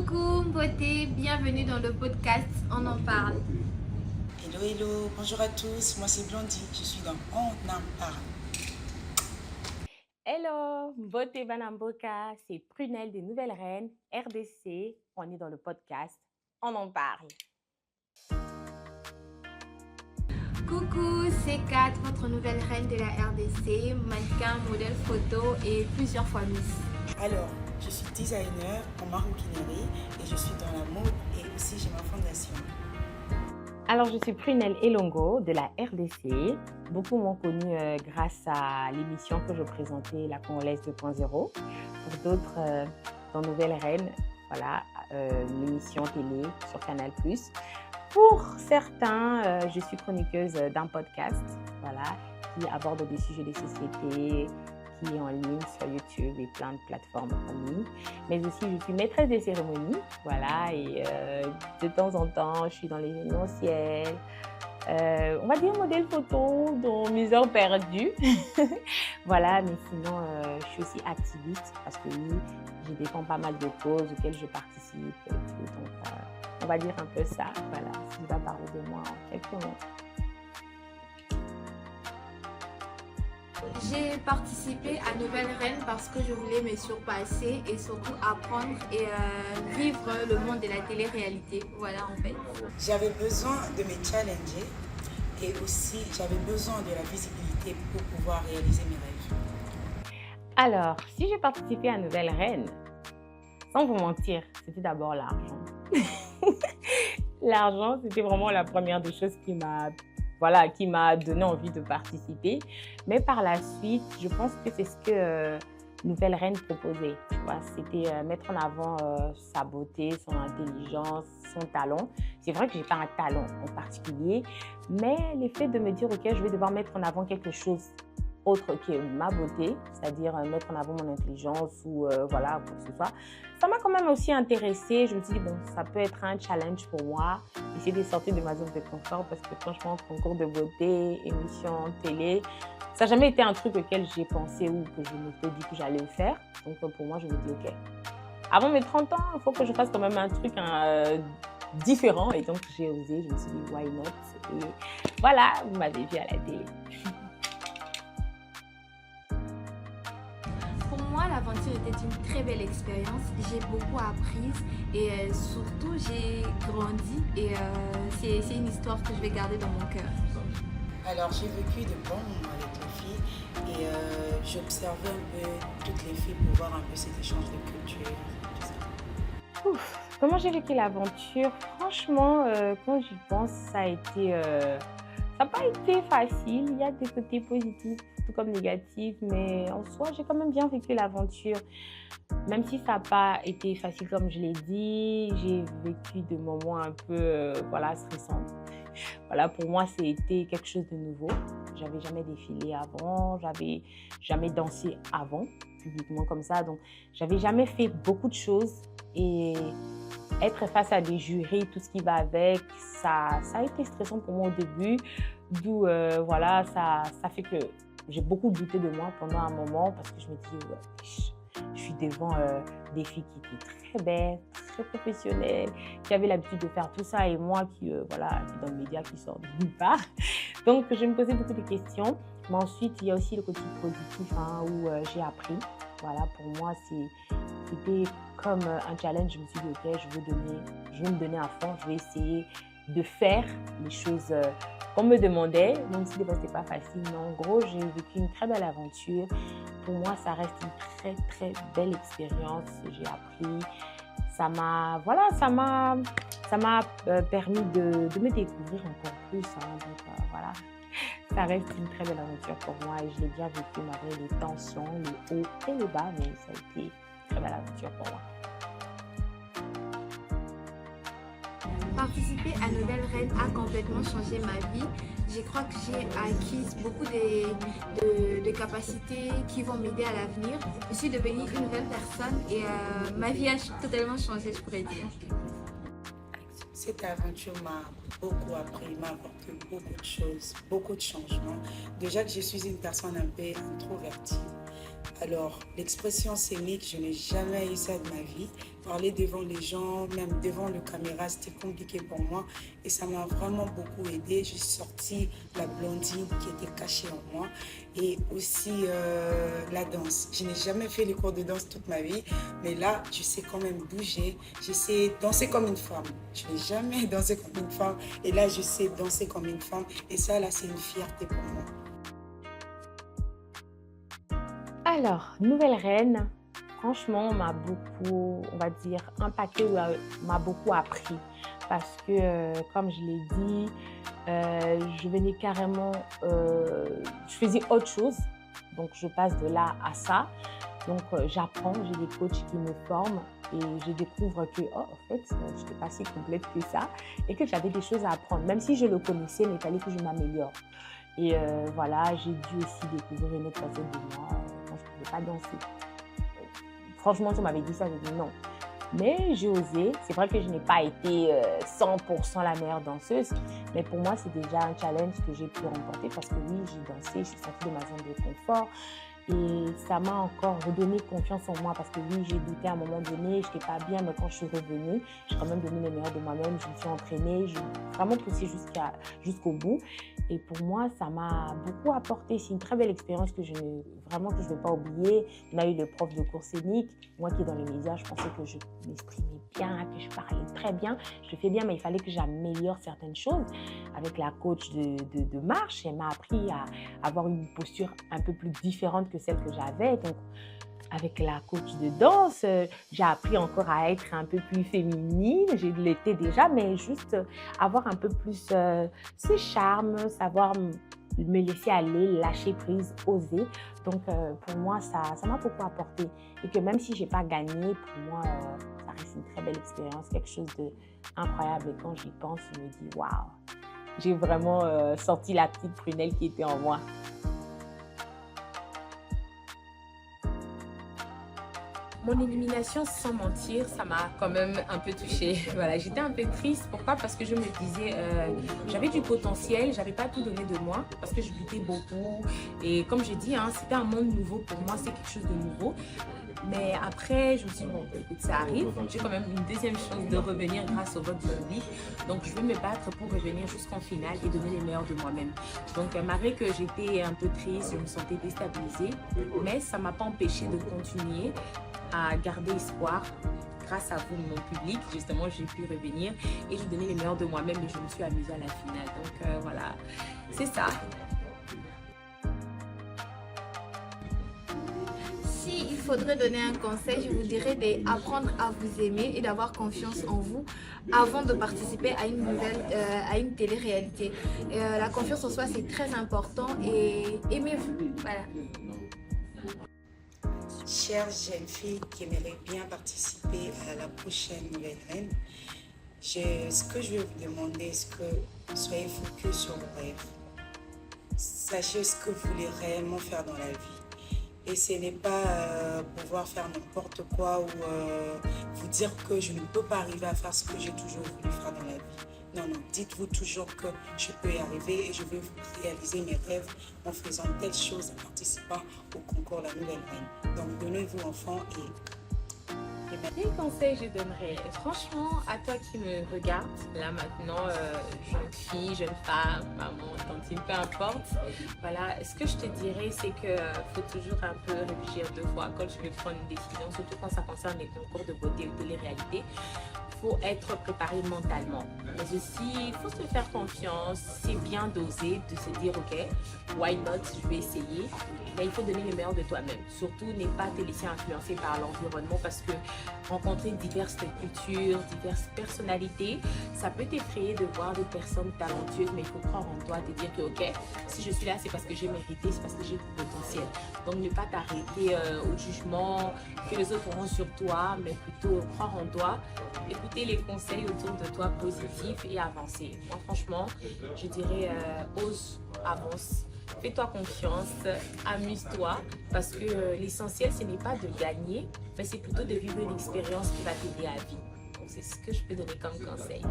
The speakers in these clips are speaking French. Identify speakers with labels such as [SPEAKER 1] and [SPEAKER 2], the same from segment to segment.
[SPEAKER 1] Coucou beauté, bienvenue dans le podcast On en parle.
[SPEAKER 2] Hello, hello, bonjour à tous, moi c'est Blondie, je suis dans On en parle.
[SPEAKER 3] Hello, Beauté Banamboka, c'est Prunelle des Nouvelles Reines, RDC. On est dans le podcast On en parle.
[SPEAKER 1] Coucou, c'est Kat, votre nouvelle reine de la RDC, mannequin, modèle photo et plusieurs fois Miss.
[SPEAKER 2] Alors, je suis designer en maroquinerie et je suis dans la mode et aussi j'ai ma fondation.
[SPEAKER 3] Alors, je suis Prunelle Elongo de la RDC. Beaucoup m'ont connue grâce à l'émission que je présentais, La Congolaise 2.0. Pour d'autres, dans Nouvelle Reine, voilà, l'émission télé sur Canal+. Pour certains, je suis chroniqueuse d'un podcast, voilà, qui aborde des sujets de société, qui est en ligne sur YouTube et plein de plateformes en ligne. Mais aussi, je suis maîtresse des cérémonies, voilà, et de temps en temps, je suis dans l'événementiel. On va dire modèle photo dans mes heures perdues. Voilà, mais sinon, je suis aussi activiste parce que oui, je défends pas mal de causes auxquelles je participe. Et tout, donc, on va dire un peu ça, voilà, si je vais parler de moi en quelques mots.
[SPEAKER 1] J'ai participé à Nouvelle Reine parce que je voulais me surpasser et surtout apprendre et vivre le monde de la télé-réalité. Voilà en fait.
[SPEAKER 2] J'avais besoin de me challenger et aussi j'avais besoin de la visibilité pour pouvoir réaliser mes rêves.
[SPEAKER 3] Alors, si j'ai participé à Nouvelle Reine, sans vous mentir, c'était d'abord l'argent. L'argent, c'était vraiment la première des choses qui m'a donné envie de participer. Mais par la suite, je pense que c'est ce que Nouvelle Reine proposait. Tu vois, c'était mettre en avant sa beauté, son intelligence, son talent. C'est vrai que je n'ai pas un talent en particulier, mais le fait de me dire, OK, je vais devoir mettre en avant quelque chose autre que ma beauté, c'est-à-dire mettre en avant mon intelligence ou voilà, quoi que ce soit. Ça m'a quand même aussi intéressée. Je me suis dit, bon, ça peut être un challenge pour moi, essayer de sortir de ma zone de confort parce que franchement, concours de beauté, émission télé, ça n'a jamais été un truc auquel j'ai pensé ou que je m'étais dit que j'allais le faire. Donc pour moi, je me dis, OK, avant mes 30 ans, il faut que je fasse quand même un truc différent. Et donc j'ai osé, je me suis dit, why not? Et voilà, vous m'avez vu à la télé.
[SPEAKER 1] Pour moi, l'aventure était une très belle expérience. J'ai beaucoup appris et surtout j'ai grandi et c'est une histoire que je vais garder dans mon cœur.
[SPEAKER 2] Alors j'ai vécu de bons moments avec les filles et j'observais un peu toutes les filles pour voir un peu cet échange de culture. Tout ça.
[SPEAKER 3] Ouf, comment j'ai vécu l'aventure? Franchement, quand j'y pense, ça n'a pas été facile. Il y a des côtés positifs, tout comme négatifs, mais en soi, j'ai quand même bien vécu l'aventure. Même si ça n'a pas été facile, comme je l'ai dit, j'ai vécu des moments un peu stressants. Voilà, pour moi, c'était quelque chose de nouveau. J'avais jamais défilé avant, j'avais jamais dansé avant, publiquement comme ça. Donc, j'avais jamais fait beaucoup de choses et être face à des jurys, tout ce qui va avec, ça a été stressant pour moi au début. D'où, ça fait que j'ai beaucoup douté de moi pendant un moment parce que je me disais, ouais, je suis devant des filles qui étaient très belles, très professionnelles, qui avaient l'habitude de faire tout ça et moi qui est dans le média, qui sort de nulle part. Donc, je me posais beaucoup de questions. Mais ensuite, il y a aussi le côté positif où j'ai appris. Voilà, pour moi, c'était comme un challenge. Je me suis dit, OK, je vais me donner à fond, je vais essayer de faire les choses qu'on me demandait, même si des fois, ce n'était pas facile. Mais en gros, j'ai vécu une très belle aventure. Pour moi, ça reste une très, très belle expérience. J'ai appris. Ça m'a permis de me découvrir encore plus. Donc, voilà. Ça reste une très belle aventure pour moi et je l'ai bien vécu malgré les tensions, les hauts et les bas, mais ça a été une très belle aventure pour moi.
[SPEAKER 1] Participer à Nouvelle Reine a complètement changé ma vie. Je crois que j'ai acquis beaucoup de capacités qui vont m'aider à l'avenir. Je suis devenue une nouvelle personne et ma vie a totalement changé, je pourrais dire.
[SPEAKER 2] Cette aventure m'a beaucoup appris, m'a apporté beaucoup de choses, beaucoup de changements. Déjà que je suis une personne un peu introvertie, Alors, l'expression scénique, je n'ai jamais eu ça de ma vie. Parler devant les gens, même devant le caméra, c'était compliqué pour moi. Et ça m'a vraiment beaucoup aidé. J'ai sorti la blondine qui était cachée en moi. Et aussi la danse. Je n'ai jamais fait les cours de danse toute ma vie. Mais là, je sais quand même bouger. Je sais danser comme une femme. Je n'ai jamais dansé comme une femme. Et là, je sais danser comme une femme. Et ça, là, c'est une fierté pour moi.
[SPEAKER 3] Alors, nouvelle reine, franchement, m'a beaucoup, on va dire, impacté ou m'a beaucoup appris. Parce que, comme je l'ai dit, je venais carrément, je faisais autre chose. Donc, je passe de là à ça. Donc, j'apprends, j'ai des coachs qui me forment et je découvre que, oh, en fait, je n'étais pas si complète que ça et que j'avais des choses à apprendre. Même si je le connaissais, mais il fallait que je m'améliore. Et voilà, j'ai dû aussi découvrir une autre facette de moi quand je ne pouvais pas danser. Franchement, si on m'avait dit ça, j'ai dit non. Mais j'ai osé. C'est vrai que je n'ai pas été 100% la meilleure danseuse, mais pour moi, c'est déjà un challenge que j'ai pu remporter parce que oui, j'ai dansé, je suis sortie de ma zone de confort. Et ça m'a encore redonné confiance en moi parce que oui, j'ai douté à un moment donné, je n'étais pas bien, mais quand je suis revenue, j'ai quand même donné le meilleur de moi-même, je me suis entraînée, j'ai vraiment poussé jusqu'au bout. Et pour moi, ça m'a beaucoup apporté. C'est une très belle expérience que je ne vais pas oublier. On a eu le prof de cours scénique. Moi qui est dans les médias, je pensais que je m'exprimais bien, que je parlais très bien. Je fais bien, mais il fallait que j'améliore certaines choses. Avec la coach de marche, elle m'a appris à avoir une posture un peu plus différente que celle que j'avais. Donc, avec la coach de danse, j'ai appris encore à être un peu plus féminine. Je l'étais déjà, mais juste avoir un peu plus ce charme, savoir me laisser aller, lâcher prise, oser. Donc, pour moi, ça m'a beaucoup apporté. Et que même si je n'ai pas gagné, pour moi, ça reste une très belle expérience, quelque chose d'incroyable. Et quand j'y pense, je me dis, waouh, j'ai vraiment sorti la petite prunelle qui était en moi. Mon élimination, sans mentir, ça m'a quand même un peu touchée. Voilà, j'étais un peu triste. Pourquoi? Parce que je me disais, j'avais du potentiel, j'avais pas tout donné de moi parce que je luttais beaucoup. Et comme je dis, hein, c'était un monde nouveau pour moi, c'est quelque chose de nouveau. Mais après, je me suis dit, bon, écoute, ça arrive. J'ai quand même une deuxième chance de revenir grâce au vote du public. Donc, je vais me battre pour revenir jusqu'en finale et donner les meilleurs de moi-même. Donc, malgré que j'étais un peu triste, je me sentais déstabilisée, mais ça ne m'a pas empêché de continuer à garder espoir. Grâce à vous, mon public, justement, j'ai pu revenir et j'ai donné les meilleurs de moi-même et je me suis amusée à la finale. Donc, voilà, c'est ça.
[SPEAKER 1] S'il faudrait donner un conseil, je vous dirais d'apprendre à vous aimer et d'avoir confiance en vous avant de participer à une télé-réalité. La confiance en soi, c'est très important et aimez-vous. Voilà.
[SPEAKER 2] Chères jeunes filles qui aimeraient bien participer à la prochaine Nouvelle Reine, ce que je vais vous demander, c'est que soyez focus sur vos rêves. Sachez ce que vous voulez réellement faire dans la vie. Et ce n'est pas pouvoir faire n'importe quoi ou vous dire que je ne peux pas arriver à faire ce que j'ai toujours voulu faire dans la vie. Non, non, dites-vous toujours que je peux y arriver et je vais réaliser mes rêves en faisant telle chose, en participant au concours La Nouvelle Reine. Donc, donnez-vous enfants
[SPEAKER 3] Quel conseil je donnerais? Franchement, à toi qui me regarde, là maintenant, jeune fille, jeune femme, maman, tantine, peu importe. Voilà, ce que je te dirais, c'est que faut toujours un peu réfléchir deux fois quand tu veux prendre une décision, surtout quand ça concerne les concours de beauté ou télé-réalité. Il faut être préparé mentalement. Mais aussi, il faut se faire confiance. C'est bien d'oser, de se dire, ok, why not, je vais essayer. Mais il faut donner le meilleur de toi-même. Surtout, ne pas te laisser influencer par l'environnement parce que rencontrer diverses cultures, diverses personnalités, ça peut t'effrayer de voir des personnes talentueuses, mais il faut croire en toi, te dire que, ok, si je suis là, c'est parce que j'ai mérité, c'est parce que j'ai du potentiel. Donc, ne pas t'arrêter au jugement que les autres auront sur toi, mais plutôt croire en toi, écouter les conseils autour de toi positifs et avancer. Moi, franchement, je dirais ose, avance. Fais-toi confiance, amuse-toi, parce que l'essentiel, ce n'est pas de gagner, mais c'est plutôt de vivre une expérience qui va t'aider à vivre. Donc, c'est ce que je peux donner comme conseil.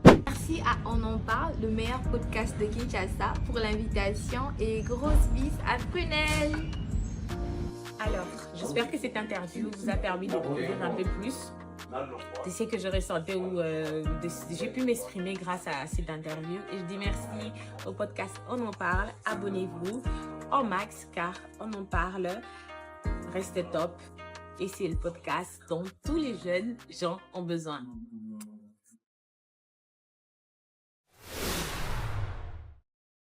[SPEAKER 1] Merci à On en parle, le meilleur podcast de Kinshasa, pour l'invitation et grosse bise à Prunelle.
[SPEAKER 4] Alors, j'espère que cette interview vous a permis de découvrir un peu plus de ce que je ressentais ou j'ai pu m'exprimer grâce à cette interview. Et je dis merci au podcast On en parle. Abonnez-vous en max car On en parle reste top. Et c'est le podcast dont tous les jeunes gens ont besoin.